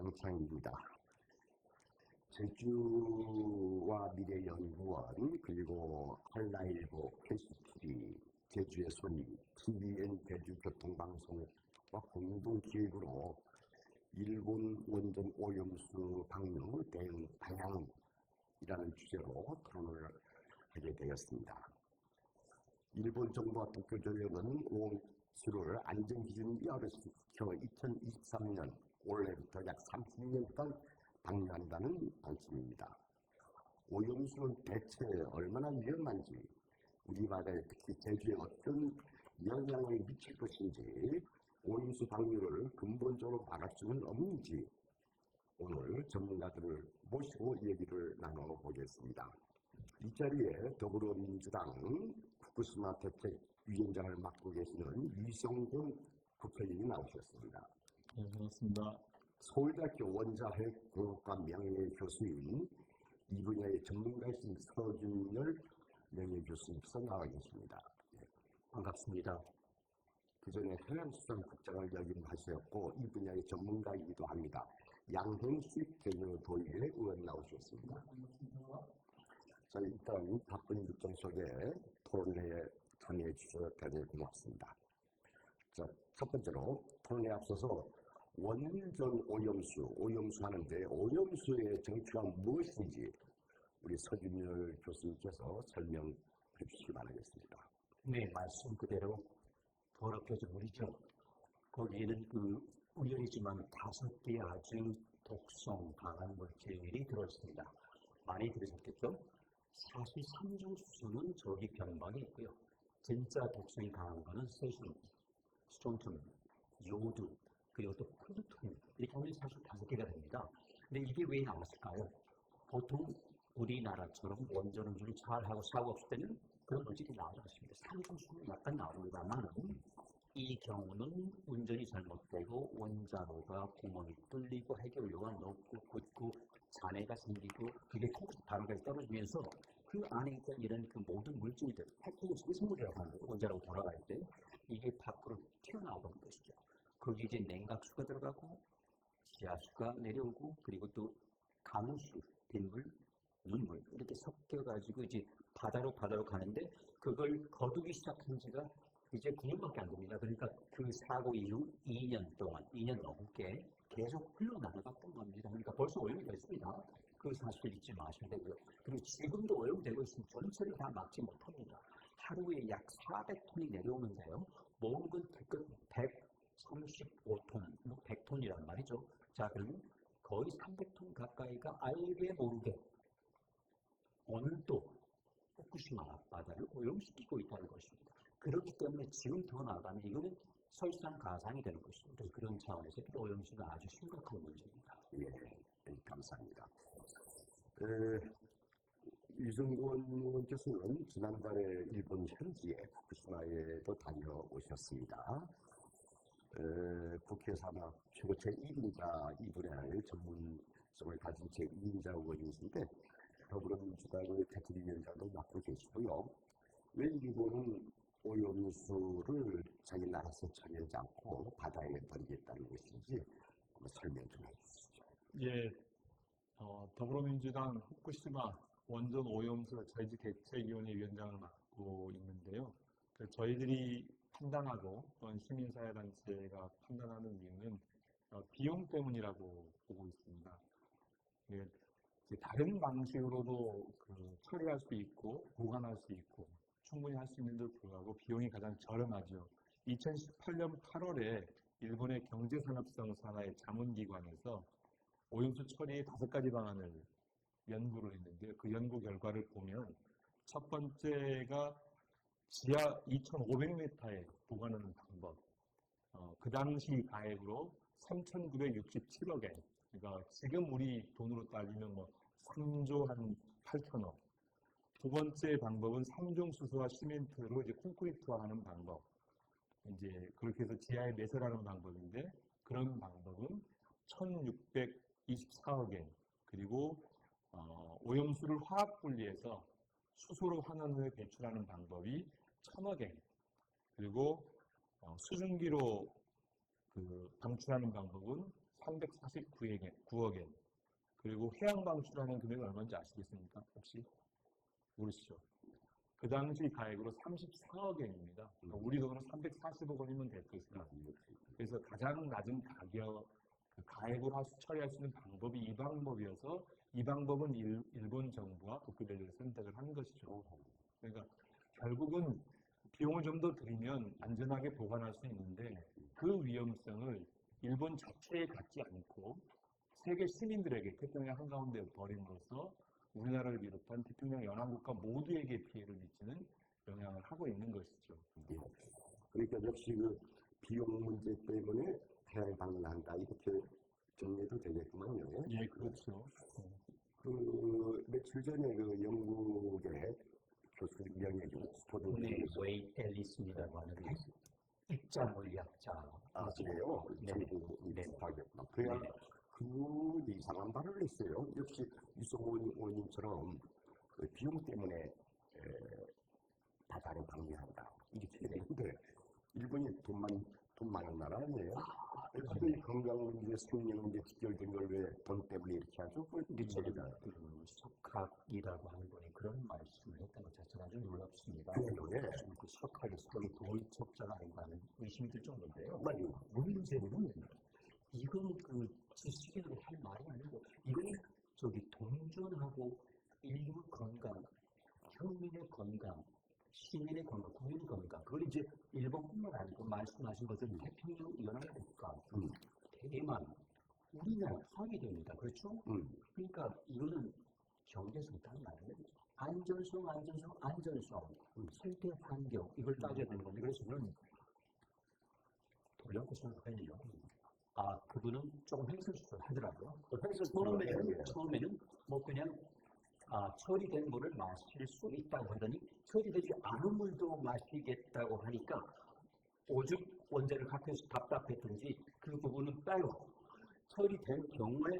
김창입니다. 제주와 미래연구원 그리고 한라일보, KCTV, 제주의 손이, TVN 제주교통방송과 공동기획으로 일본 원전 오염수 방류 대응 방향이라는 주제로 토론을 하게 되었습니다. 일본 정부와 도쿄조력은 오염수를 안전기준 이하로 시켜 2023년 올해부터 약 30년간 방류한다는 방침입니다. 오염수는 대체 얼마나 위험한지, 우리 바다에 특히 제주에 어떤 영향을 미칠 것인지, 오염수 방류를 근본적으로 막을 수는 없는지 오늘 전문가들을 모시고 얘기를 나눠보겠습니다. 이 자리에 더불어민주당 후쿠시마 대책위원장을 맡고 계시는 이성곤 국회의원이 나오셨습니다. 네, 반갑습니다. 서울대학교 원자핵공학과 명예교수인, 이 분야의 전문가이신 서준열 명예교수님께서 나와 계십니다. 네, 반갑습니다. 그 전에 해양수산국장을 역임하셨고 이 분야의 전문가이기도 합니다. 양현식 개념도의회 의원 나오셨습니다. 자, 일단 바쁜 일정 속에 토론회에 참여해 주셔서 대단히 고맙습니다. 자, 첫 번째로 토론회에 앞서서 원전 오염수 하는데 오염수의 정체가 무엇인지 우리 서준열 교수님께서 설명해 주시기 바라겠습니다. 네, 말씀 그대로 더럽혀진 물이죠. 거기에는 우연이지만 5개의 아주 독성 강한 물질이 들어있습니다. 많이 들으셨겠죠? 사실 삼중수소는 저기 변방에 있고요. 진짜 독성이 강한 거는 세슘, 스톤툼, 요드, 그리고 또 플루톤, 이렇게 하면 사실 5개가 됩니다. 근데 이게 왜 나왔을까요? 보통 우리나라처럼 원전 운전을 잘하고 사고 없을 때는 그런 물질이 나오지 않습니다. 삼중수는 약간 나옵니다만 이 경우는 운전이 잘못되고 원자로가 구멍이 뚫리고 해결료가 녹고 굳고 잔해가 생기고 그게 바람까지 떨어지면서 그 안에 있던 이런 그 모든 물질들, 핵폭 생성물이라고 하는 거예요. 원자로 돌아갈 때 이게 밖으로 튀어나오는 것이죠. 거기 이제 냉각수가 들어가고 지하수가 내려오고 그리고 또 강수, 빗물, 눈물 이렇게 섞여가지고 이제 바다로 가는데 그걸 거두기 시작한 지가 이제 9년밖에 안 됩니다. 그러니까 그 사고 이후 2년 동안, 2년 넘게 계속 흘러나갔던 겁니다. 그러니까 벌써 오염이 됐습니다. 그 사실 잊지 마셔야 되고요. 그리고 지금도 오염되고 있으면 전체를 다 막지 못합니다. 하루에 약 400톤이 내려오는데요. 모은 건 135톤, 100톤이란 말이죠. 자, 그러면 거의 300톤 가까이가 알게 모르게 온도, 후쿠시마 앞바다를 오염시키고 있다는 것입니다. 그렇기 때문에 지금 더 나가면 이거는 설상가상이 되는 것입니다. 그런 차원에서 오염수가 아주 심각한 문제입니다. 예, 감사합니다. 이성곤 교수는 지난달에 일본 현지에 후쿠시마에도 다녀오셨습니다. 국회 산하 최고 제1인자 이 분야의 전문성을 가진 제2인자 의원이신데 더불어민주당의 대책위원장도 맡고 계시고요. 왜 일본은 오염수를 자기 나라에서 처리하지 않고 바다에 버리겠다는 것인지 한번 설명 좀 해주시죠. 예, 더불어민주당 후쿠시마 원전 오염수 저희지 대책위원회 위원장을 맡고 있는데요. 저희들이 판단하고 또는 시민사회단체가 판단하는 이유는 비용 때문이라고 보고 있습니다. 다른 방식으로도 처리할 수 있고 보관할 수 있고 충분히 할 수 있는데도 불구하고 비용이 가장 저렴하죠. 2018년 8월에 일본의 경제산업성 산하의 자문기관에서 오염수 처리의 5가지 방안을 연구를 했는데요. 그 연구 결과를 보면 첫 번째가 지하 2,500m에 보관하는 방법. 그 당시 가액으로 3,967억엔, 그러니까 지금 우리 돈으로 따지면 3조 한 8천억. 두 번째 방법은 3중 수소와 시멘트로 이제 콘크리트화하는 방법. 이제 그렇게 해서 지하에 매설하는 방법인데 그런 방법은 1,624억엔. 그리고 오염수를 화학 분리해서 수소로 환원 후에 배출하는 방법이 1,000억엔. 그리고 수증기로 방출하는 방법은 349억 엔. 그리고 해양 방출하는 금액은 얼마인지 아시겠습니까? 혹시 모르시죠? 그 당시 가액으로 34억 엔입니다. 우리 돈으로 340억 원이면 될 것이다. 그래서 가장 낮은 가격, 그 가액으로 처리할 수 있는 방법이 이 방법이어서 이 방법은 일본 정부와 도쿄밸리를 선택을 한 것이죠. 그러니까 결국은 비용을 좀 더 들이면 안전하게 보관할 수 있는데 그 위험성을 일본 자체에 갖지 않고 세계 시민들에게 태평양 한가운데 버림으로써 우리나라를 비롯한 태평양 연안국가 모두에게 피해를 미치는 영향을 하고 있는 것이죠. 예. 그러니까 역시 그 비용 문제 때문에 해양 방문한다 이렇게 정리도 되겠구만요. 예, 그렇죠. 그 며칠 전에 그 영국의 교수 명예직 스토드 네, 웨이 앨리스입니다고 하는 입자 물리학자. 그래요. 네. 네. 그래야 네. 그 이상한 말을 했어요. 역시 유성원 의원님처럼 그 비용 때문에 바다를 방문한다. 이렇게 되는데 일본이 돈 많은 나라 아니에요? 일본이 건강 문제, 생명 문제 직결된 걸 왜 돈 때문에 이렇게 하죠? 그렇죠. 소크락이라고 하는 분이 그런 말씀을 했던 것 자체가 아주 놀랍습니다. 그래요. 그 소크락이 스토리 도의척자가 아닌가 하는 의심이 들 정도인데요. 맞아요. 문제는 이건 그 지식인들이 할 말이 아니고 이건 동전하고 인류 건강, 현민의 건강, 시민의 건강, 국민의 건강, 그걸 이제 일본뿐만 아니고 말씀하신 것은 태평양 연안국가, 대만, 우리나라 포함이 됩니다. 그렇죠? 그러니까 이거는 경제성 따로 말이에요. 안전성, 생태 환경 이걸 따져야 되는 건데 그래서 저는 돌려놓고 생각하면요. 그분은 조금 횡설수설 하더라고요. 처음에는 뭐 그냥 처리된 물을 마실 수 있다고 하더니 처리되지 않은 물도 마시겠다고 하니까 오죽 원자를 갖고 있어 답답했던지 그 부분은 빼고 처리된 경우에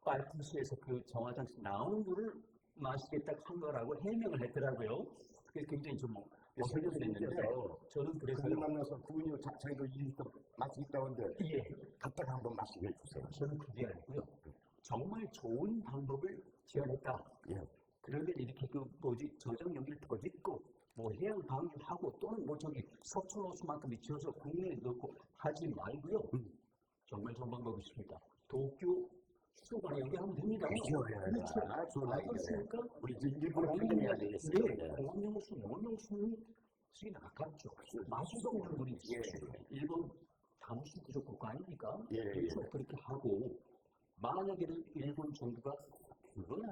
빨간수에서 그 정화장에서 나오는 물을 마시겠다고 한 거라고 해명을 했더라고요. 그게 굉장히 좀 설명됐는데 저는 그래서 그분 만나서 그분이 자기도 2리터 마시겠다는데 예, 갖다가 한번 마시게 해주세요. 저는 그게 아니고요. 정말 좋은 방법을 제안했다. 예. 그러면 이렇게 저장 용기를 더 짓고 해양 방류하고 또는 석촌 호수만큼 지어서 국내에 넣고 하지 말고요. 정말 좋은 방법이 있습니다. 도쿄 수도관에 연결하면 됩니다. 그렇죠. 알겠습니까? 우리 이제 일본에 판단해야 되겠어요. 네, 공항용수, 농업용수는 쓰기 아깝죠. 마수도 없는 분이 일본 담수 부족 국가 아닙니까? 그렇죠. 그렇게 하고 만약에는 일본 정부가 그건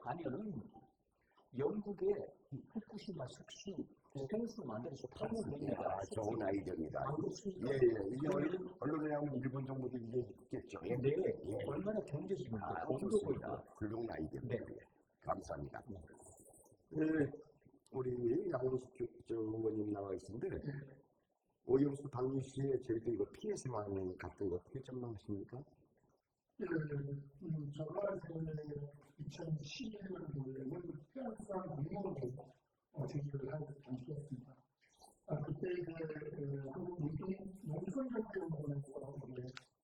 아니면은 영국의 후쿠시마 석수 생수 만들어서 팔면 됩니다. 좋은 아이디어입니다. 그렇습니까? 이게 언론에 하면 일본 정부도 이게 있겠죠. 네, 얼마나 경제적입니까? 좋습니다. 훌륭한 아이디어입니다. 네. 감사합니다. 우리 양호숙 의원님 나와 있는데 오염수 방류 시에 저희도 이거 피해 상황 같은 거 어떻게 전망하십니까? 제가 2011년도에는 해양수산 공모를 제기를 한 당시였습니다. 그때 한국 농촌협회원에서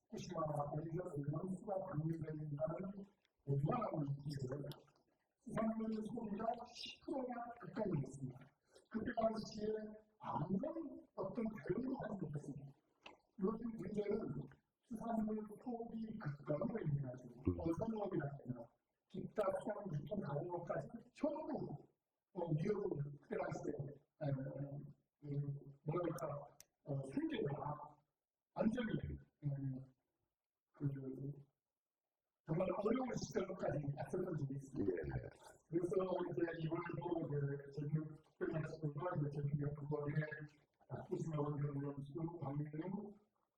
후쿠시마 오염수가 방류된다는 유망한 이기를 수산물 소비가 10%가 가까이 됐습니다. 그때 당시에 아무런 어떤 대응도 하지 못했습니다. 요즘 문제는 수산물 소비 급감으로 인해가지고 어선업이라든가 기타 수산 유통 가공업까지 전부 위협을 그때 당시에 생계가 완전히 정말 어려운 시절까지 앞섰던 적이 있습니다. 그래서 이제 이번에도 그거에 후쿠시마 원전수 방류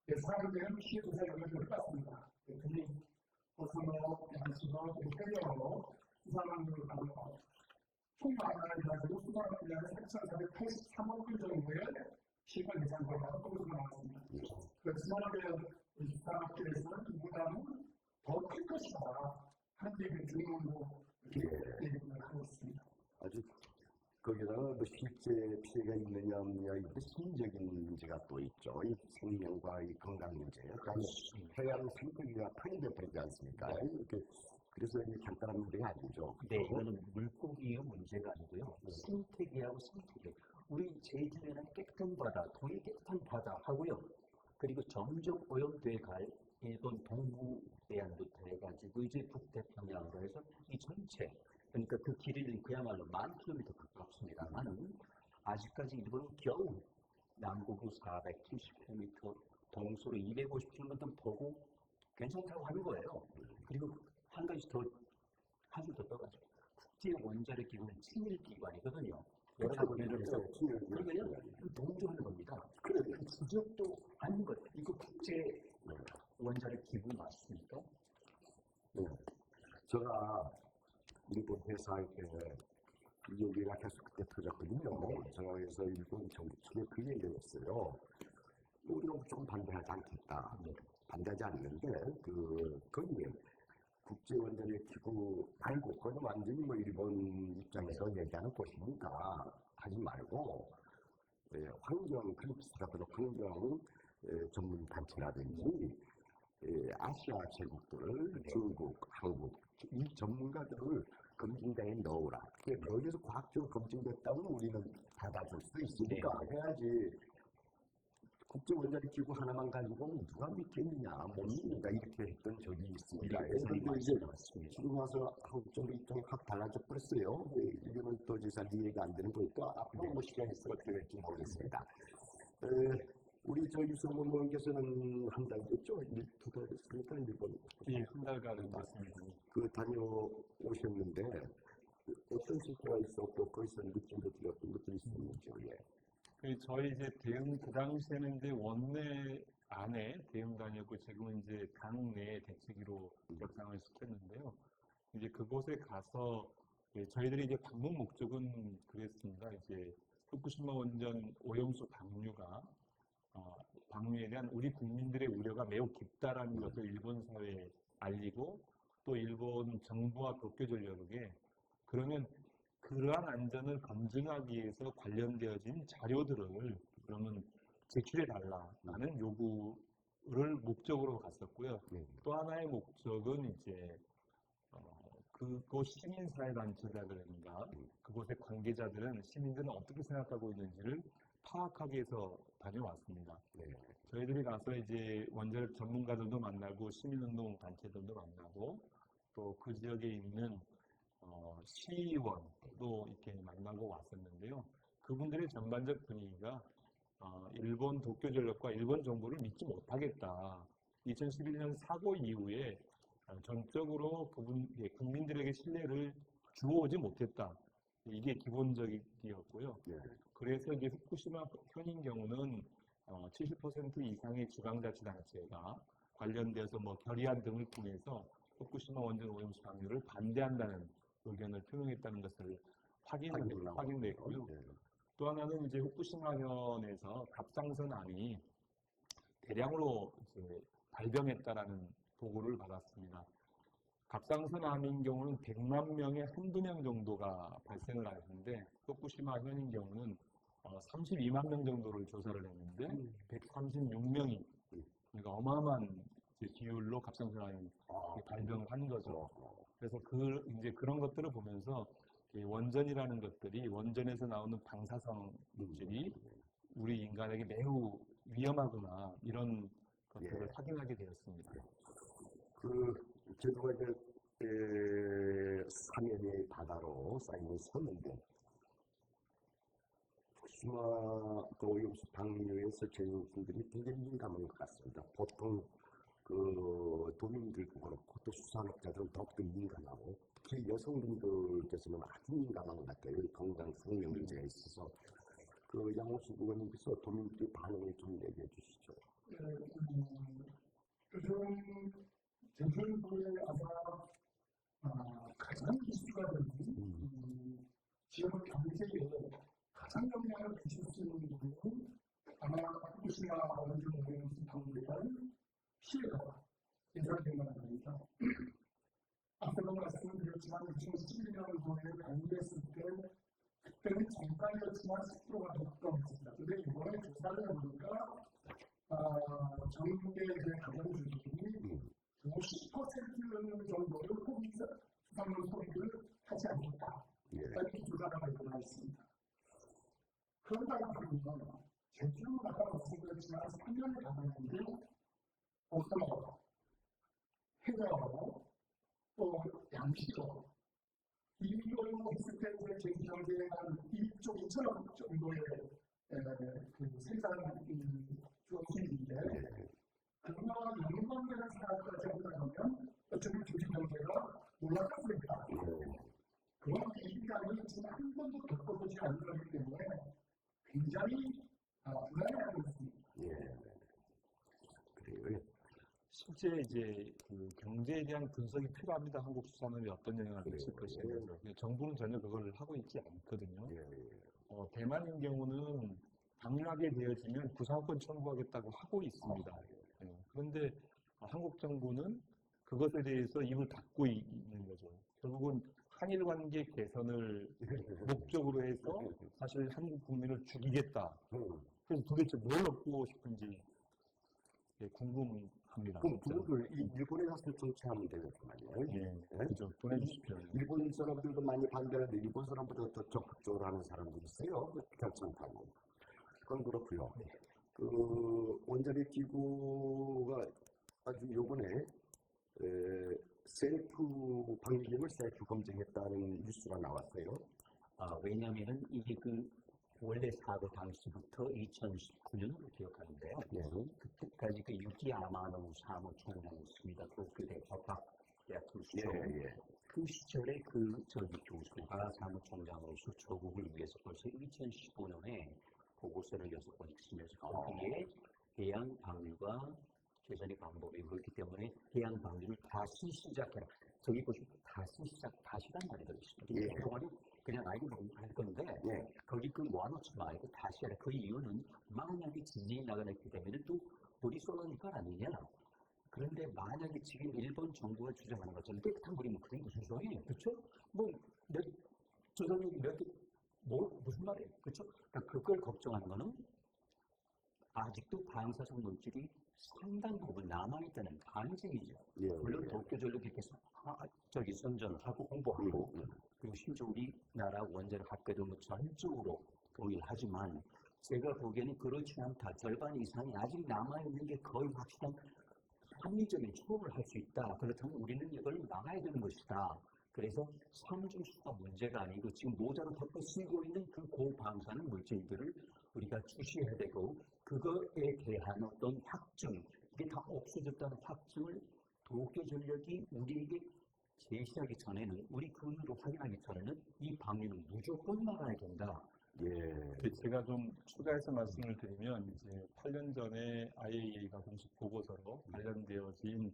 예상되는 피해 조사 영역을 받습니다. 그들이 어선업, 양수업, 해경으로 수산물을 받고 총 만화를 가지고 수산을 위한 3,483억 원 정도의 피해가 예상되어 보고서 나왔습니다. 그렇지만 우리 수산업계에서는 이보다는 더 클 것이다 하는 얘기를 중론으로 얘기를 하고 있습니다. 아주 거기다가 뭐 실제 피해가 있느냐 없느냐 이게 심리적인 문제가 또 있죠. 이 생명과 이 건강 문제. 그다음에 해양 생태계가 파괴돼 버리지 않습니까? 이렇게 그래서 이게 간단한 문제가 아니죠. 네, 이거는 물고기의 문제가 아니고요. 생태계하고 생태계. 우리 제주에는 깨끗한 바다, 동해 깨끗한 바다 하고요. 그리고 점점 오염돼 갈 일본 동부해안부터 해가지고 이제 북태평양으로 해서 이 전체, 그러니까 그 길이는 그야말로 10,000km 가깝습니다만은 아직까지 일본은 겨우 남북으로 470km, 동서로 250km 보고 괜찮다고 하는 거예요. 그리고 한 가지 더, 한줄 더 떠가지고 국제 원자력 기구는 친일 기관이거든요. 여러 가지 예를 들어서 그러면 동조하는 겁니다. 그래, 부적도 아닌 거예요. 이거 국제 원자력 기구 맞습니까? 네. 제가 일본 회사에 이 얘기가 계속 그때 터졌거든요. 제가 그래서 일본 정부 측에 그 얘기를 했어요. 우리는 좀 반대하지 않겠다. 반대하지 않는데 거기에 국제원자력 기구 말고 그건 완전히 뭐 일본 입장에서 얘기하는 곳이니까 하지 말고 환경 그립스라고 환경 전문 단체라든지 아시아 제국들, 중국, 한국 이 전문가들을 검증대에 넣으라. 거기서 과학적으로 검증됐다면 우리는 받아줄 수 있으니까 해야지. 국제원자력 기구 하나만 가지고 누가 믿겠느냐, 못 믿는다 이렇게 했던 적이 있습니다. 그런데 이제 지금 와서 한국 정부 입장이 확 달라져 버렸어요. 이거는 또 이제 잘 이해가 안 되는 거니까 앞으로 뭐 시간이 있어 어떻게 될지 모르겠습니다. 우리 저 유승문 의원께서는 한 달 됐죠? 2달 됐습니까? 일본. 예, 한 달간은 맞습니다. 다녀오셨는데 어떤 실수가 있었고 거기서 느낀 것들이 어떤 것들이 있었는지요? 예. 저희 이제 대응 그 당시에는 이제 원내 안에 대응단이었고 지금은 이제 당내 대책위로 격상을 시켰는데요. 이제 그곳에 가서 저희들이 이제 방문 목적은 그랬습니다. 이제 후쿠시마 원전 오염수 방류에 대한 우리 국민들의 우려가 매우 깊다라는 것을 일본 사회에 알리고 또 일본 정부와 도쿄전력에 그러면 그러한 안전을 검증하기 위해서 관련되어진 자료들을 그러면 제출해달라는 요구를 목적으로 갔었고요. 또 하나의 목적은 이제 그곳 시민사회단체자들인가 그곳의 관계자들은 시민들은 어떻게 생각하고 있는지를 파악하기 위해서 다녀왔습니다. 저희들이 가서 이제 원자력 전문가들도 만나고 시민운동 단체들도 만나고 또 그 지역에 있는 시의원도 이렇게 만나고 왔었는데요. 그분들의 전반적 분위기가 일본 도쿄전력과 일본 정부를 믿지 못하겠다. 2011년 사고 이후에 전적으로 국민들에게 신뢰를 주어오지 못했다. 이게 기본적이었고요. 그래서 이제 후쿠시마 현인 경우는 70% 이상의 지방자치단체가 관련돼서 뭐 결의안 등을 통해서 후쿠시마 원전 오염수 방류를 반대한다는 의견을 표명했다는 것을 확인됐고요. 또 하나는 이제 후쿠시마현에서 갑상선암이 대량으로 이제 발병했다라는 보고를 받았습니다. 갑상선암인 경우는 100만 명에 한두 명 정도가 발생을 하는데 후쿠시마현인 경우는 32만 명 정도를 조사를 했는데 136명이 그러니까 어마어마한 비율로 갑상선암이 발병을 한 거죠. 그래서 이제 그런 것들을 보면서 원전이라는 것들이 원전에서 나오는 방사성 물질이 우리 인간에게 매우 위험하구나 이런 것들을 확인하게 되었습니다. 제주가 이제 사면이 바다로 쌓이는 섬인데 후쿠시마 오염수 방류에서 제주인들이 굉장히 민감한 것 같습니다. 보통 도민들도 그렇고 또 수산업자들은 더욱더 민감하고 특히 여성분들께서는 아주 민감한 것 같아요. 건강 생명 문제가 있어서 양호수 의원님께서 도민들의 반응을 좀 얘기해 주시죠. 요즘 제주도에 아마 가장 이슈가 되는 지역 경제에 가장 영향을 미칠 수 있는 부분은 아마 후쿠시마 원전 오염수 방류에 대한 피해가 예상된 건 아닙니다. 앞서도 말씀드렸지만 2012년도에 방류했을 때 그때는 잠깐이었지만 10%가 더 가까웠습니다. 근데 이번에 조사를 해보니까 전국의 가정주택이 50% 정도를 수산물 소비를 하지 않겠다. 이렇게 조사가 발표가 있습니다. 그러다 보면 제주는 아까 말씀드렸지만 3년을 가봤는데 오토, 해외어, 또 양식어 이걸로 했을 때 제주 경제에 한 1조 2천억 정도의 그 생산 수입인데 그거와 연관되는 사업까지 하다 보면 어쩌면 제주 경제가 올라갔습니다. 그런 이익감이 지금 한 번도 겪어보지 않은 거기 때문에 굉장히 불안해하고 있습니다. 그래요. 실제 이제 그 경제에 대한 분석이 필요합니다. 한국 수산업이 어떤 영향을 미칠 것인가. 정부는 전혀 그걸 하고 있지 않거든요. 대만인 경우는 당락에 되어지면 구상권 청구하겠다고 하고 있습니다. 그런데 한국 정부는 그것에 대해서 입을 닫고 있는 거죠. 결국은 한일 관계 개선을 목적으로 해서 사실 한국 국민을 죽이겠다. 그래서 도대체 뭘 얻고 싶은지 궁금합니다. 그럼 그거를 일본에 가서 정치하면 되겠구만요. 그죠. 보내주십시오. 일본 사람들도 많이 반대하는데 일본 사람보다 더 적극적으로 하는 사람들이 있어요. 결정하고. 그건 그렇고요. 그 원자력 기구가 아주 요번에 셀프 방위임을 셀프 검증했다는 뉴스가 나왔어요. 왜냐하면 이게 그 원래 사고 당시부터 2019년으로 기억하는데요. 그때까지 그 유키 아마노 사무총장이었습니다. 도쿄대 법학대학 교수죠. 그 시절에 그 교수가 사무총장으로서 조국을 위해서 벌써 2015년에 보고서를 6번씩 쓰면서 거기에 해양 방류가 개선의 방법이 그렇기 때문에 해양 방류를 다시 시작해라. 저기 보시면 다시란 말이 들어있습니다. 그동안에 그냥 알고 할 건데 거기 그 모아놓지 말고 다시 하라. 그 이유는 만약에 진진이 나가기 때문에 또 물이 쏟아질 아니냐. 그런데 만약에 지금 일본 정부가 주장하는 것처럼 깨끗한 물이면 그게 무슨 소용이에요, 그렇죠? 조선력이 무슨 말이에요, 그렇죠? 그러니까 그걸 걱정하는 거는 아직도 방사성 물질이 상당 부분 남아있다는 반증이죠. 물론 도쿄전력에서 선전하고 홍보하고 그리고 심지어 우리나라 원자력 학교도 전적으로 동의를 하지만 제가 보기에는 그렇지 않다. 절반 이상이 아직 남아있는 게 거의 확실한 합리적인 초험을 할 수 있다. 그렇다면 우리는 이걸 막아야 되는 것이다. 그래서 삼중수가 문제가 아니고 지금 모자로 덮어 쓰고 있는 그 고방사능 물질들을 우리가 주시해야 되고 그거에 대한 어떤 확증, 이게 다 없어졌다는 확증을 도쿄전력이 우리에게 제시하기 전에는 우리 그으로 확인하기 전에는 이 방류는 무조건 막아야 된다. 제가 좀 추가해서 말씀을 드리면 이제 8년 전에 IAEA가 공식 보고서로 관련되어진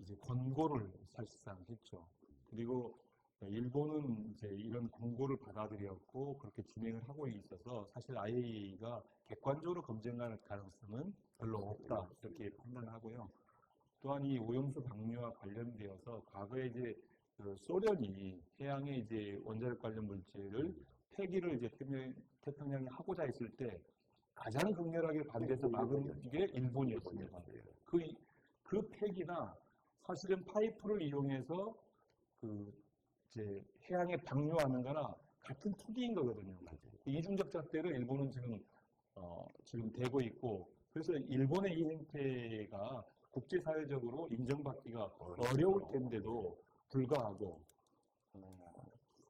이제 권고를 사실상 했죠. 그리고 일본은 이제 이런 권고를 받아들였고 그렇게 진행을 하고 있어서 사실 IAEA가 객관적으로 검증할 가능성은 별로 없다 이렇게 판단하고요. 또한 이 오염수 방류와 관련되어서 과거에 이제 소련이 해양에 이제 원자력 관련 물질을 폐기를 이제 태평양에 하고자 했을 때 가장 극렬하게 반대해서 막은 게 일본이었습니다. 그 폐기나 사실은 파이프를 이용해서 이제 해양에 방류하는 거나 같은 투기인 거거든요. 이중적 잣대를 일본은 지금 대고 있고 그래서 일본의 이 행태가 국제사회적으로 인정받기가 어려울 텐데도 불구하고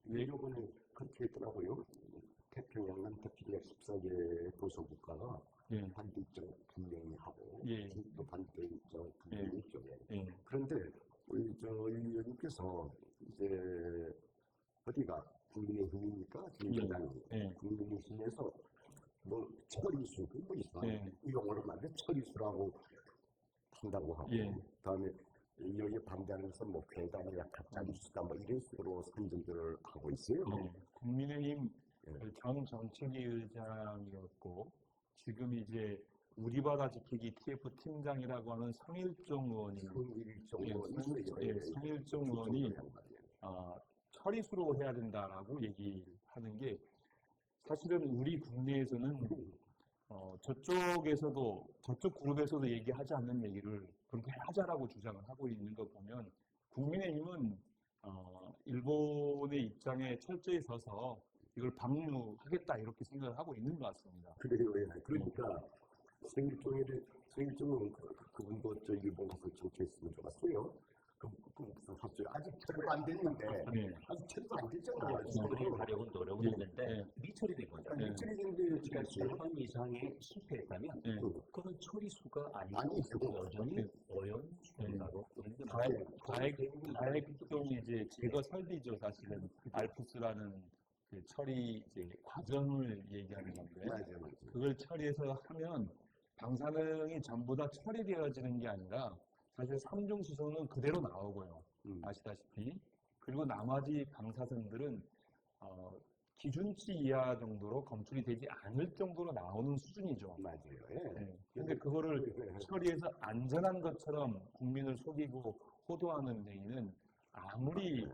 일본은 그렇게 했더라고요. 태평양은 태평양 14개 도서국가가 반대 입장 분명히 하고 또 반대 입장 분명히 있죠. 그런데 우리 이 의원님께서 이제 어디가 국민의힘입니까? 국민의힘에서 처리수, 이 용어를 말해 처리수라고 한다고 하고 그다음에 여기에 반대하면서 괴담이나 가짜뉴스다 이런 식으로 선전들을 하고 있어요. 국민의힘 전 정책위 의장이었고 지금 이제 우리 바다 지키기 TF 팀장이라고 하는 성일종 의원이 처리수로 해야 된다라고 얘기하는 게 사실은 우리 국내에서는 저쪽에서도 저쪽 그룹에서도 얘기하지 않는 얘기를 그렇게 하자라고 주장을 하고 있는 거 보면 국민의힘은 일본의 입장에 철저히 서서 이걸 방류하겠다 이렇게 생각을 하고 있는 것 같습니다. 그래요. 예. 그러니까 생일종은 그분도 저 일본 가서 정치했으면 좋았어요. 갑자기 아직 처리가 안 됐는데 네. 아직 처리가 안 됐잖아요. 처리를 하려고 노력을 했는데 미처리된 거죠. 미처리된데 그러니까 3번 이상에 실패했다면 네. 그건 처리수가 아니고 아니죠. 여전히 오염수라고 보는 게 다액종이 이제 제거 설비죠, 사실은. 알프스라는 그 처리 이제 과정을 얘기하는 건데, 맞아요. 그걸 처리해서 하면 방사능이 전부 다 처리되어지는 게 아니라 사실 삼중수소는 그대로 나오고요. 아시다시피. 그리고 나머지 방사선들은 기준치 이하 정도로 검출이 되지 않을 정도로 나오는 수준이죠. 맞아요. 예. 네. 근데 그거를 처리해서 안전한 것처럼 국민을 속이고 호도하는 데에는 아무리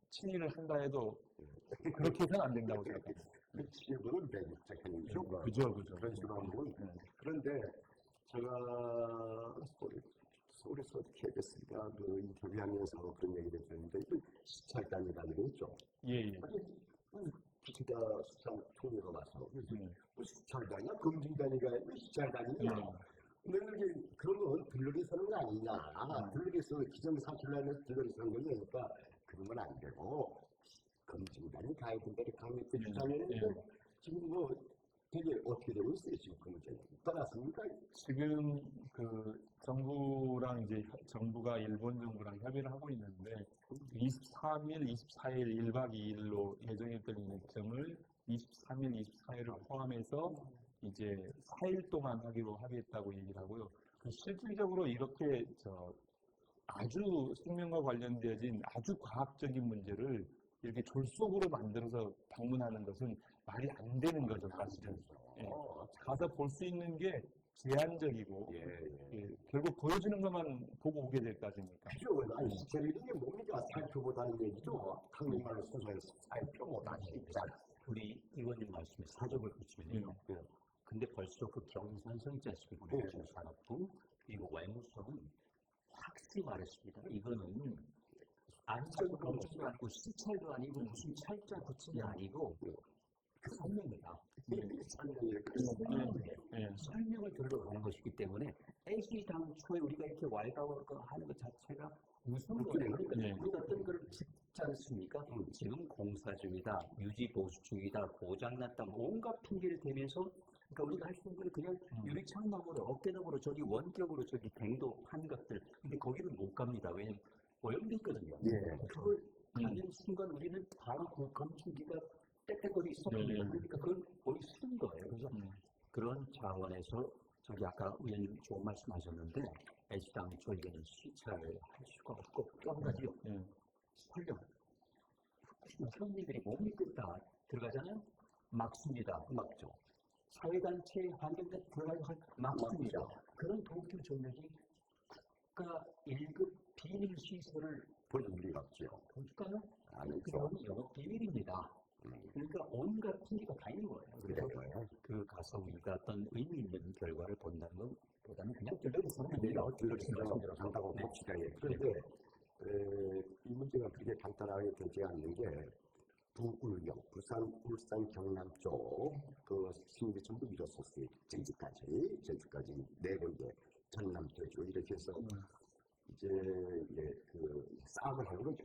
친일을 한다 해도 그렇게 해서는 안 된다고 생각합니다. 그거는 배격적인 그죠. 그런 식으로 하는 그런데 제가 서울에서 KBS가 그 인터뷰하면서 그런 얘기를 했는데 시찰단이라는 게 있죠. 예. 제가 수상 통일로 와서 시찰단이야 검증단이가 시찰단이냐. 근데 그런 건 들러리 서는 거 아니냐. 들러리서 기정사실라면서 들러리 서는 거니까 그러면 안 되고 검증단이 가야 된다 이렇게 하면 그 주장했는데 지금 뭐 되게 어떻게 되고 있어요 지금 그 문제는 떠났습니까? 지금 그 정부랑 이제 정부가 일본 정부랑 협의를 하고 있는데 23일, 24일 1박 2일로 예정했던 일정을 23일, 24일을 포함해서 이제 4일 동안 하기로 합의했다고 얘기를 하고요. 실질적으로 이렇게 아주 생명과 관련되어진 아주 과학적인 문제를 이렇게 졸속으로 만들어서 방문하는 것은 말이 안 되는 거죠, 사실은. 예. 가서 볼 수 있는 게 제한적이고, 결국 보여주는 것만 보고 오게 될 까지니까. 그죠. 아니, 시체리는 게 뭡니까? 살펴보다는 얘기죠. 한국말로 순서에서 살펴보다 진짜. 우리 의원님 말씀에 사족을 붙이면요. 근데 벌써 그 경산성 있지 않습니까? 산업부 그리고 외무성은 확실히 말했습니다. 이거는 안전 검증도 아니고 시찰도 아니고 무슨 찰자 붙임이 아니고 그 설명이다. 설명을 들어가는 것이기 때문에 애시 당초에 우리가 이렇게 왈가왈부하는 것 자체가 무슨 거예요? 우리가 어떤 걸 듣지 않습니까? 지금 공사 중이다, 유지 보수 중이다, 고장났다, 온갖 핑계를 대면서 그러니까 우리가 할 수 있는 건 그냥 유리창막으로 어깨너머로 저기 원격으로 저기 갱도 한 것들. 근데 거기는 못 갑니다. 왜냐면 오염돼 있거든요. 그걸 가는 순간 우리는 바로 그 검증기가 땡땡거리 있었거든요. 그러니까 그걸 거의 쓰는 거예요. 그래서 그런 차원에서 저기 아까 의원님 좋은 말씀하셨는데 애시당 저희는 시찰할 수가 없고 또 한 가지요. 설령 현미들이 못 믿겠다 들어가잖아요. 막습니다. 막죠. 사회단체 환경단 들어가서 막습니다. 그런 도쿄 전력이 국가 1급 비밀 시설을 볼 리가 없죠. 볼까요? 아니죠. 그건 영업 비밀입니다. 그러니까 온갖 핑계가 다 있는 거예요. 그래서 그 가서 우리가 어떤 의미 있는 결과를 본다는 것보다는 그냥 들러리서는 안 돼요. 들러리서 간다고 봅시다. 그런데 이 문제가 그렇게 간단하게 되지 않는 게 부울경, 부산, 울산, 경남 쪽 그 신기 전부 밀었었어요. 제주까지 네 군데, 전남, 제주 이렇게 해서 이제 그 싸움을 하는 거죠.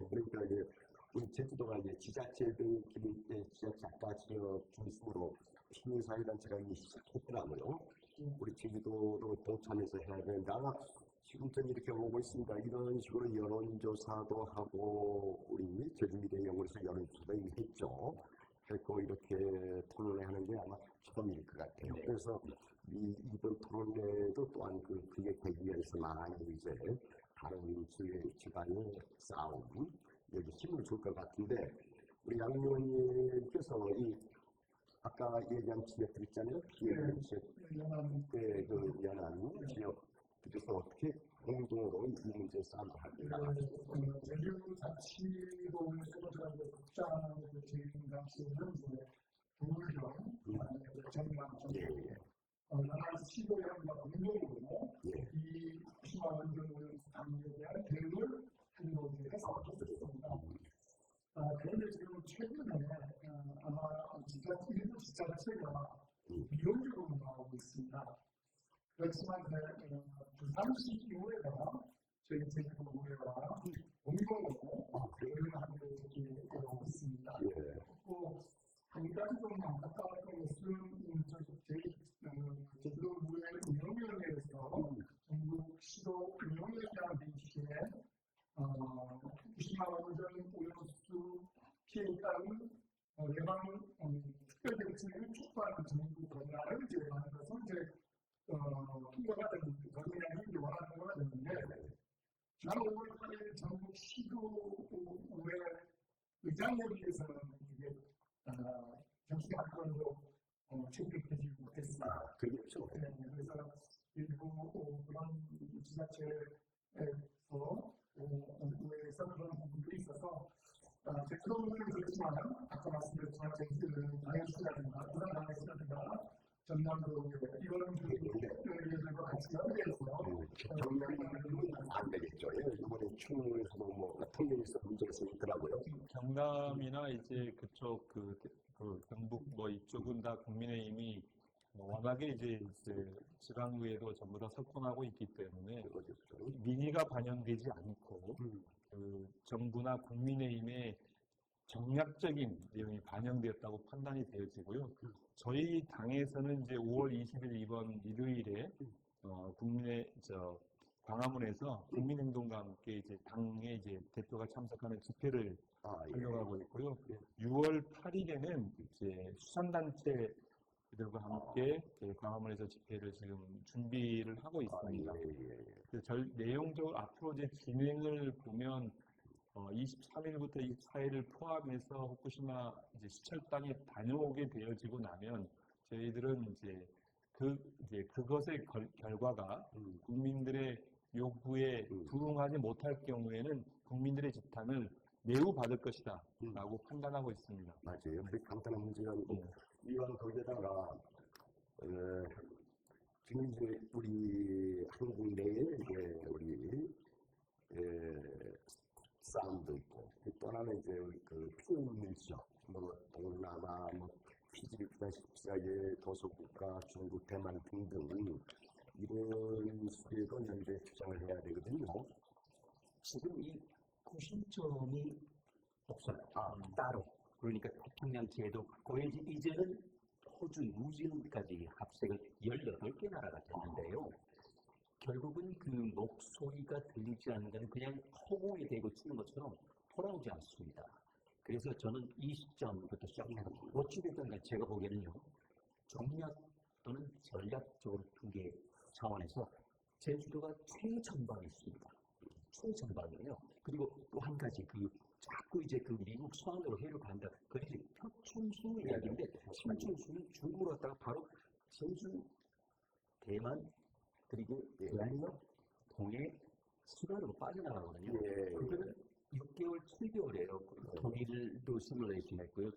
그러니까 이제 우리 제주도가 이제 지자체들, 지자체 아까 지역 중심으로 시민사회단체가 시작했더라고요. 우리 제주도로 동참해서 해야 된다. 지금부터 이렇게 오고 있습니다. 이런 식으로 여론조사도 하고 우리 제주미래연구원에서 여론조사도 이미 했죠. 했고 이렇게 토론회 하는 게 아마 처음일 것 같아요. 그래서 이번 토론회도 또한 그게 되기 위해서 많이 이제 다른 집안의 싸움 여기 힘을 줄 것 같은데 우리 양 의원님께서 이 아까 얘기한 지역들 있잖아요. 지역 그 연안 지역 그래서 어떻게 공동으로 이 문제 싸움을 합니다. 제주자치도에서 들어간 국장 재임 당시에는 이제 부울경, 전남, 예. 나라 시도형과 공동으로 예. 이 후쿠시마 원전 방류에 대한 대응을 하려고 했었습니다. 그런데 지금 최근에 아마 일부 지자체가 미온적으로 나오고 있습니다. 그렇지만 부산시 의회가 저희 제주도의회가 공동으로 대응하는 것이 되고 있습니다. 또 한 가지 좀 안타까웠던 것은 저희 제주도 의회 운영위원회에서 전국 시도 운영에 대한 민식에 후쿠시마 원전 오염수 피해에 따른 예방 특별대책을 촉구하는 정부 권한을 제공하는 것은 이제 통과가 됐는데, 거듭나기 원하는 통과가 됐는데, 지난 5월 8일 전국 시도의회 의장회의에서는 이게 정식 안건으로 채택되지 못했습니다. 그렇죠. 그래서 일부 그런 지자체에서 의회에서 그런 부분들이 있어서 제주도는 그렇지만 아까 말씀드렸지만 당해시라든가 부산 당해시라든가 전남도 이거는 그들과 같이 연계해서 경남은 안 되겠죠. 이번에 충무에서도 뭐 통일에서 문제가 있더라고요. 경남이나 이제 그쪽 그 경북 뭐 이쪽은 다 국민의힘이 워낙에 이제 지방의회도 전부 다 석권하고 있기 때문에 민의가 반영되지 않고 그 정부나 국민의힘의 정략적인 내용이 반영되었다고 판단이 되어지고요. 저희 당에서는 이제 5월 20일 이번 일요일에 광화문에서 국민행동과 함께 이제 당의 이제 대표가 참석하는 집회를 하려고 하고 있고요. 6월 8일에는 이제 수산단체들과 함께 광화문에서 집회를 지금 준비를 하고 있습니다. 내용적으로 앞으로 이제 진행을 보면 23일부터 24일을 포함해서 후쿠시마 이제 시찰단이 다녀오게 되어지고 나면 저희들은 이제 그것의 결과가 국민들의 요구에 부응하지 못할 경우에는 국민들의 지탄을 매우 받을 것이다 라고 판단하고 있습니다. 맞아요. 그게 간단한 문제가 아니고 이왕 거기다가 지금 이제 우리 한국 내에 이제 우리 싸움도 있고 또 하나는 이제 그 피해있는 지역 뭐 동남아 뭐 피지피아시아의 도서국가 중국 대만 등등 이런 수에도 현재 주장을 해야 되거든요. 지금 이 구심점이 없어요. 따로. 그러니까 태평양 제도, 이제는 호주, 뉴질랜드까지 합세가 18개 나라가 됐는데요. 결국은 그 목소리가 들리지 않는 데는 그냥 허공에 대고 치는 것처럼 돌아오지 않습니다. 그래서 저는 이 시점부터 시작해서 어찌됐든 제가 보기에는요. 정략 또는 전략적으로 핑계 차원에서 제주도가 최전방에 있습니다. 최전방이에요. 그리고 또 한 가지 자꾸 이제 그 미국 서안으로 해를 간다. 그게 표충수 이야기인데 표충수는 중국으로 갔다가 바로 제주, 대만 그리고 대한민국, 동해, 수가로 빠져나가거든요. 그거는 6개월, 7개월이에요. 통일도 시뮬레이션 했고요.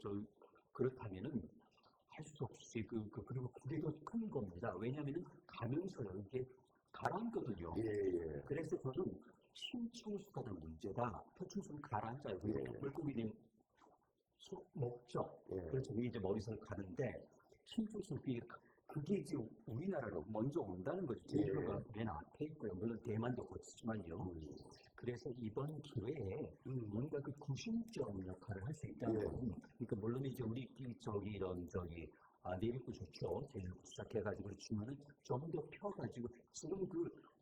그렇다면은 할 수 없이 그리고 그게 더 큰 겁니다. 왜냐하면 가면서요 이게 가라앉거든요. 그래서 저는 심층수가 더 문제다. 표충수는 가라앉아요. 그리고 물고기는 목적. 그래서 이제 머리서 가는데 심층수 그게 이제 우리나라로 먼저 온다는 거죠. 제주도가 맨 앞에 있고요. 물론 대만도 그렇지만요. 그래서 이번 기회에 뭔가 그 구심점 역할을 할 수 있다는 건, 그러니까 물론 이제 우리 내륙도 좋죠. 제주도 시작해가지고 그렇지만은 좀 더 펴가지고 지금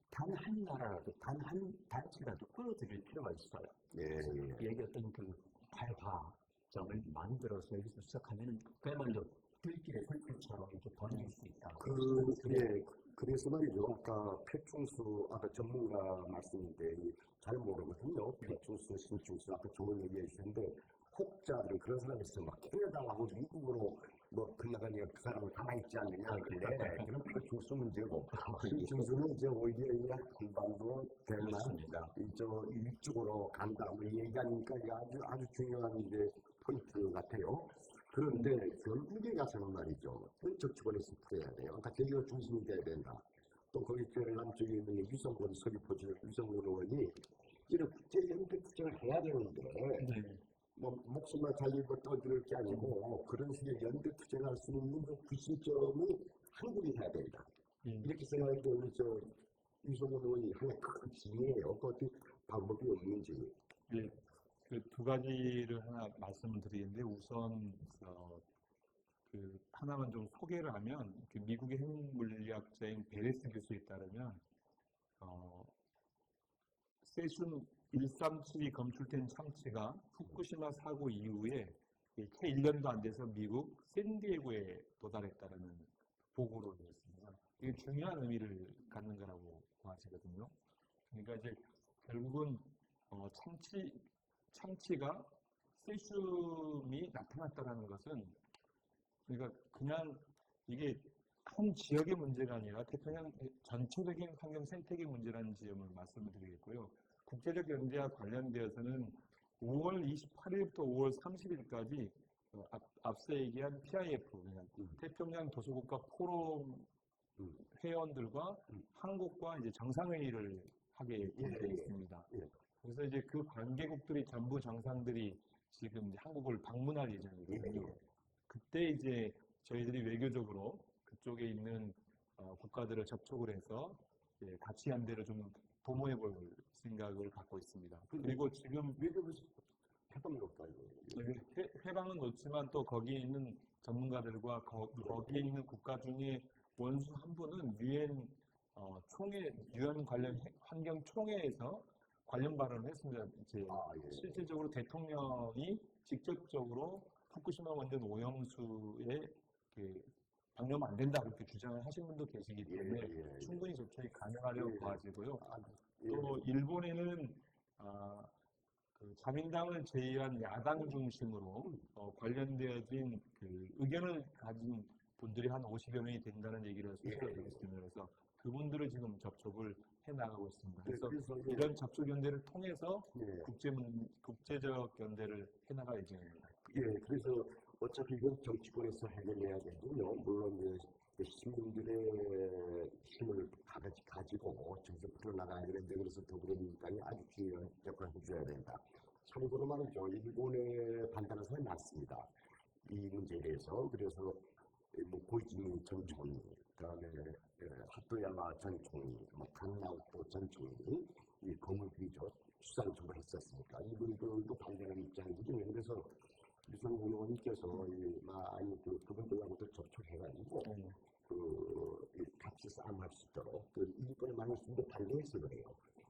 단 한 나라라도 단 한 단체라도 끌어들일 필요가 있어요. 얘기했던 발화점을 만들어서 여기서 시작하면은 그야말로 들길의 설교처럼 이렇게 번질 수 있다. 그래서 말이죠. 아까 표충수, 아까 전문가 말씀인데 잘 모르거든요. 표충수, 심충수, 아까 좋은 얘기 해주셨는데 혹자들은 그런 사람이 있어요. 막 캐나다하고 미국으로 뭐 건너가니까 그 사람은 가만히 있지 않느냐. 그래. 그럼 그 중수 문제고. 이 중수는 이제 오히려 이 한반도, 대만, 이쪽으로 간다. 뭐 얘기하니까 이게 아주 중요한 이제 포인트 같아요. 그런데 결국에 가서는 말이죠. 정치권에서 풀어야 돼요. 그러니까 대기업 중심이 돼야 된다. 또 거기 남쪽에 있는 유성권 서귀포지 유성권 의원이 이런 국제연대 투쟁을 해야 되는데 뭐 목숨만 살리고 떠들 게 아니고 그런 식의 연대 투쟁할 수 있는 그 구심점이 한국이 해야 된다. 이렇게 생각할 때는 유성권 의원이 하나의 큰 기회예요. 그 어떻게 방법이 없는지. 네, 그 두 가지를 하나 말씀을 드리는데 우선 그 하나만 좀 소개를 하면 그 미국의 핵물리학자인 베레스 교수에 따르면 세슘 137이 검출된 참치가 후쿠시마 사고 이후에 채 1년도 안 돼서 미국 샌디에고에 도달했다는 보고를 했습니다. 이게 중요한 의미를 갖는 거라고 하시거든요. 그러니까 이제 결국은 참치가 세슘이 나타났다는 것은 그러니까 그냥 이게 한 지역의 문제가 아니라 태평양 전체적인 환경 생태계 문제라는 지점을 말씀을 드리겠고요. 국제적 연대와 관련되어서는 5월 28일부터 5월 30일까지 앞서 얘기한 PIF, 태평양 도서국가 포럼 회원들과 한국과 이제 정상회의를 하게 되어 있습니다. 그래서 이제 그 관계국들이 전부 정상들이 지금 이제 한국을 방문할 예정이거든요. 그때 이제 저희들이 외교적으로 그쪽에 있는 국가들을 접촉을 해서 가치 연대를 좀 도모해 볼 생각을 갖고 있습니다. 그리고 지금 외교부에서 해방이 없다 해방은 놓지만 또 거기에 있는 전문가들과 거기에 있는 국가 중에 원수 한 분은 유엔 관련 환경 총회에서 관련 발언을 했습니다. 이제 실질적으로 대통령이 직접적으로 후쿠시마 원전 오염수에 방류하면 안 된다 그렇게 주장을 하신 분도 계시기 때문에 충분히 접촉이 가능하려고 봐지고요. 또 일본에는 그 자민당을 제외한 야당 중심으로 관련되어진 그 의견을 가진 분들이 한 50여 명이 된다는 얘기를 수시로 들었습니다. 그래서 그분들을 지금 접촉을 해나가고 있습니다. 그래서 이런 접촉 연대를 통해서 국제적 연대를 해나갈 예정입니다. 그래서 어차피 이건 정치권에서 해결해야 되거든요. 물론 시민들의 힘을 가지고 정서 풀어나가야 되는데 그래서 더불어민주당이 아주 중요한 역할을 해줘야 된다. 참고로 말이죠. 일본의 반대하는 사람이 많습니다. 이 문제에 대해서. 그래서 뭐 고이즈미 전 총리, 그다음에 하토야마 전 총리, 강나오토 전 총리, 이 거물비죠. 수상 초발했었으니까 이분들도 반대하는 입장이거든요. 그래서 유성 의원님께서 많이 그분들하고도 접촉해가지고 같이 싸움할 수 있도록 일본의 많은 분들 반대해서 그래요.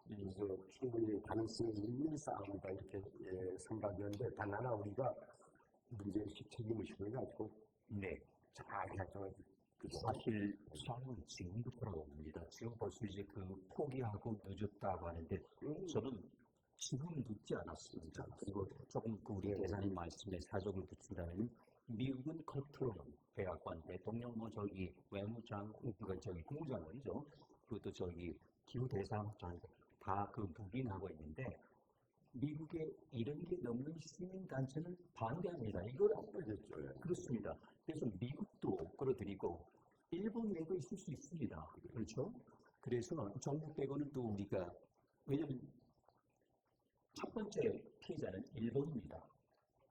그래서 충분히 가능성이 있는 싸움이다 이렇게 생각하는데 단 하나 우리가 문제의식 책임의식을 가지고 잘 결정하지. 사실 싸움은 지금부터라고 봅니다. 지금 벌써 이제 포기하고 늦었다고 하는데 저는 지금 늦지 않았습니다. 그리고 조금 우리 대사님 말씀에 사족을 붙인다면 미국은 겉으로 백악관 대통령 외무장 국무장관이죠. 그것도 기후대사장 다 부인하고 있는데 미국의 이런 게 넘는 시민단체는 반대합니다. 이걸 안 보여줬죠. 그렇습니다. 그래서 미국도 끌어들이고 일본 내도 있을 수 있습니다. 그렇죠? 그래서 정부 빼고는 또 우리가 왜냐하면 첫 번째 피해자는 일본입니다.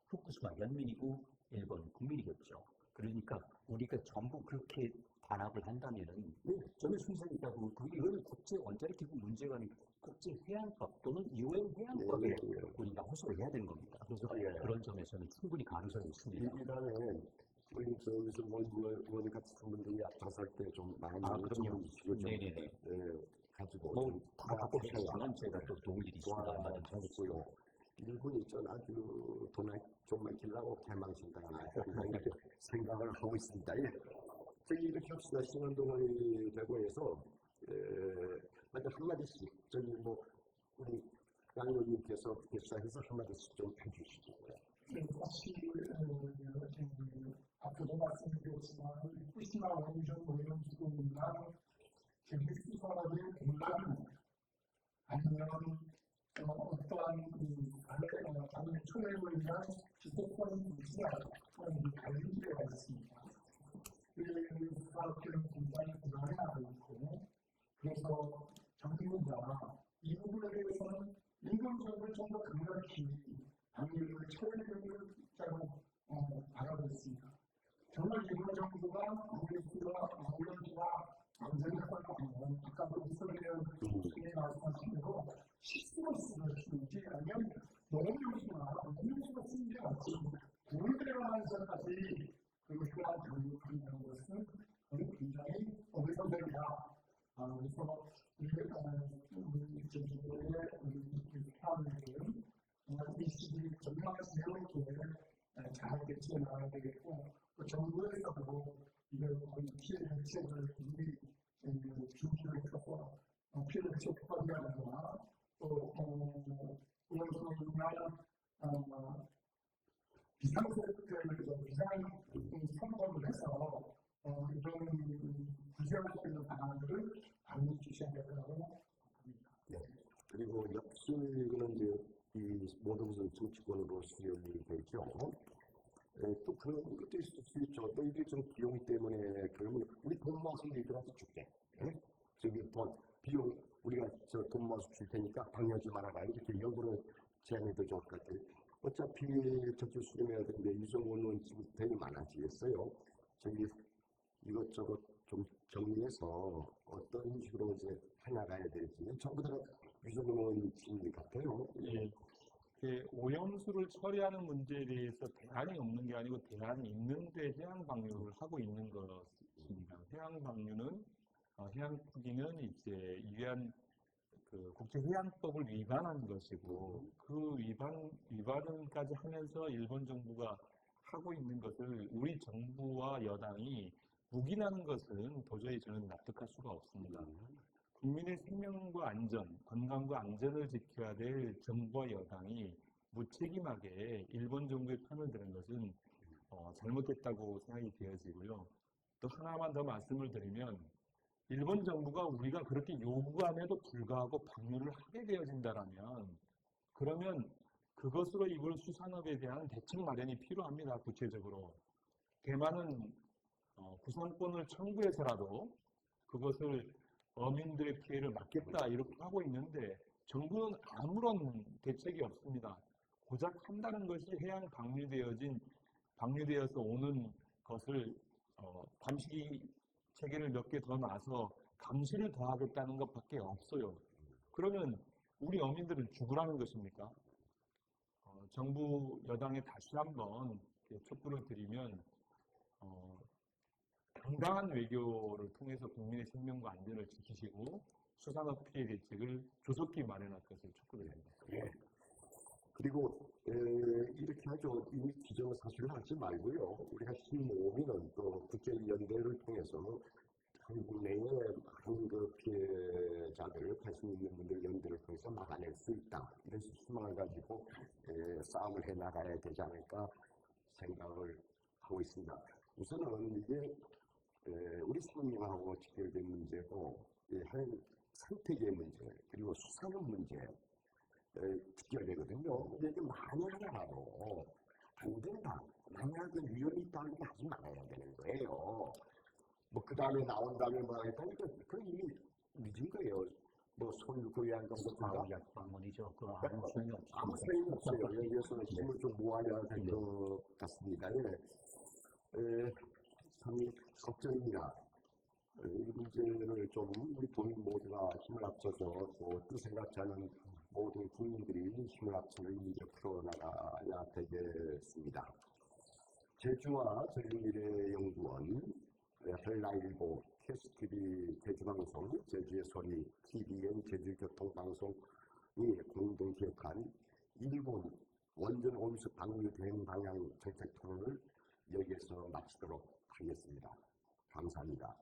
후쿠시마 연민이고 일본 국민이겠죠. 그러니까 우리가 전부 그렇게 단합을 한다면은 저는 순서이 있다고 이거는 국제 원자력 기구 문제가 아니고 국제 해양법 또는 유엔 해양법에 우리가 호소를 해야 되는 겁니다. 그래서 그런 점에서는 충분히 가능성이 있습니다. 일단은 우리 여기서 의원 같은 분들이 앞장설 때 좀 많이 그럼요. 네네네. 가지고 다 갖고 계시지만 제가 또 도울 일이 있습니다. 얼마든지 하겠고요. 일본이 아주 돈을 좀 맡기려고 개망신당하는 생각을 하고 있습니다. 저기 이렇게 합시다. 시간동안이 되고 해서 먼저 한마디씩 우리 양 의원님께서 시작해서 한마디씩 좀 해주시죠. 사실 앞서도 말씀드렸지만 후쿠시마 원전 오염수로 인한 기술산업의 공락입니다. 아니면 어떠한 다른 초래로 인한 지속적인 문제가 다른 문제가 있습니다. 그 사업들은 굉장히 불안해하고 있고, 그래서 정부가 이 부분에 대해서는 인공지능을 좀 더 강력히 방류를 처리를 바라고 있습니다. 정말 일본 정부가 우리나라 안전을 하면 아까 이스라엘 분이 말씀하신 대로 시스템을 쓰지 아니면 농업용수나 농업용수가 쓰는 게 맞지 구글들어가면서까지 그러한 방류를 한다는 것은 굉장히 어리석음이다. 그래서 우리 제주도의 사람들은 이 시기 전망을 세우기에 잘 대처해 나가야 되겠고, 또 정부에서도 이걸 거의 피해 대책을 미리 준비를 해서 피해 대책 관리하거나 또 오염수로 인한 비상세력들을 비상 선거를 해서 이런 구제할 수 있는 방안들을 많이 주셔야 될 거라고 합니다. 네. 그리고 역시는 이제 이 모든 것은 정치권으로 수혈이 되죠. 또 그런 것도 있을 수 있죠. 또 이게 좀 비용 때문에 그러면 우리 돈 모아서 얘들한테 줄게. 저기 비용 우리가 돈 모아서 줄 테니까 방해하지 말아라. 이렇게 역으로 제안해도 좋을 것 같아요. 어차피 저쪽 수렴해야 되는데 유성원은 지금 되게 많아지겠어요. 저기 이것저것 좀 정리해서 어떤 식으로 이제 해나가야 될지 전부 다 유성원인 같아요. 예. 오염수를 처리하는 문제에 대해서 대안이 없는 게 아니고 대안이 있는데 해양 방류를 하고 있는 것입니다. 해양 방류는 해양 투기는 이제 위한 그 국제해양법을 위반한 것이고 그 위반까지 하면서 일본 정부가 하고 있는 것을 우리 정부와 여당이 묵인하는 것은 도저히 저는 납득할 수가 없습니다. 국민의 생명과 안전, 건강과 안전을 지켜야 될 정부와 여당이 무책임하게 일본 정부의 편을 드는 것은 잘못됐다고 생각이 되어지고요. 또 하나만 더 말씀을 드리면 일본 정부가 우리가 그렇게 요구함에도 불구하고 방류를 하게 되어진다면 그러면 그것으로 이걸 수산업에 대한 대책 마련이 필요합니다. 구체적으로. 대만은 구상권을 청구해서라도 그것을 어민들의 피해를 막겠다 이렇게 하고 있는데 정부는 아무런 대책이 없습니다. 고작 한다는 것이 해양 방류되어서 오는 것을 감시 체계를 몇 개 더 놔서 감시를 더하겠다는 것밖에 없어요. 그러면 우리 어민들은 죽으라는 것입니까? 정부 여당에 다시 한번 촉구를 드리면 당당한 외교를 통해서 국민의 생명과 안전을 지키시고 수산업 피해 대책을 조속히 마련할 것을 촉구드립니다. 예. 그리고 이렇게 하죠. 이미 기정사실을 하지 말고요. 우리가 힘모으면 또 국제연대를 통해서 한국 내에 많은 그 피해자들을 관심 있는 분들 연대를 통해서 막아낼 수 있다. 이런 희망을 가지고 싸움을 해나가야 되지 않을까 생각을 하고 있습니다. 우선은 이게 우리 생명하고 직결된 문제고 한 생태계 문제 그리고 수산업 문제 직결되거든요. 근데 이게 많이 하더라도 안 된다. 만약 그 위험이 있다는 게 하지 말아야 되는 거예요. 뭐 그 다음에 나온 다음에 뭐 하니까 그건 이미 늦은 거예요. 뭐 손교회한 정도가 약방문이죠. 그 아무 소용이 없어요. 아무 소용이 없어요. 여기에서 힘을 좀 모아야 될 것 같습니다. 참 걱정입니다. 이 문제를 좀 우리 국민 모두가 힘을 합쳐서 또 뜻을 같지 않은 모든 국민들이 힘을 합쳐서 이제 풀어나가야 되겠습니다. 제주와 제주미래연구원, 한라일보, KSTV 제주방송, 제주의 소리, TVN 제주교통방송이 공동 기획한 일본 원전 오염수 방류 대응 방향 정책 토론을 여기에서 마치도록 하겠습니다. 감사합니다.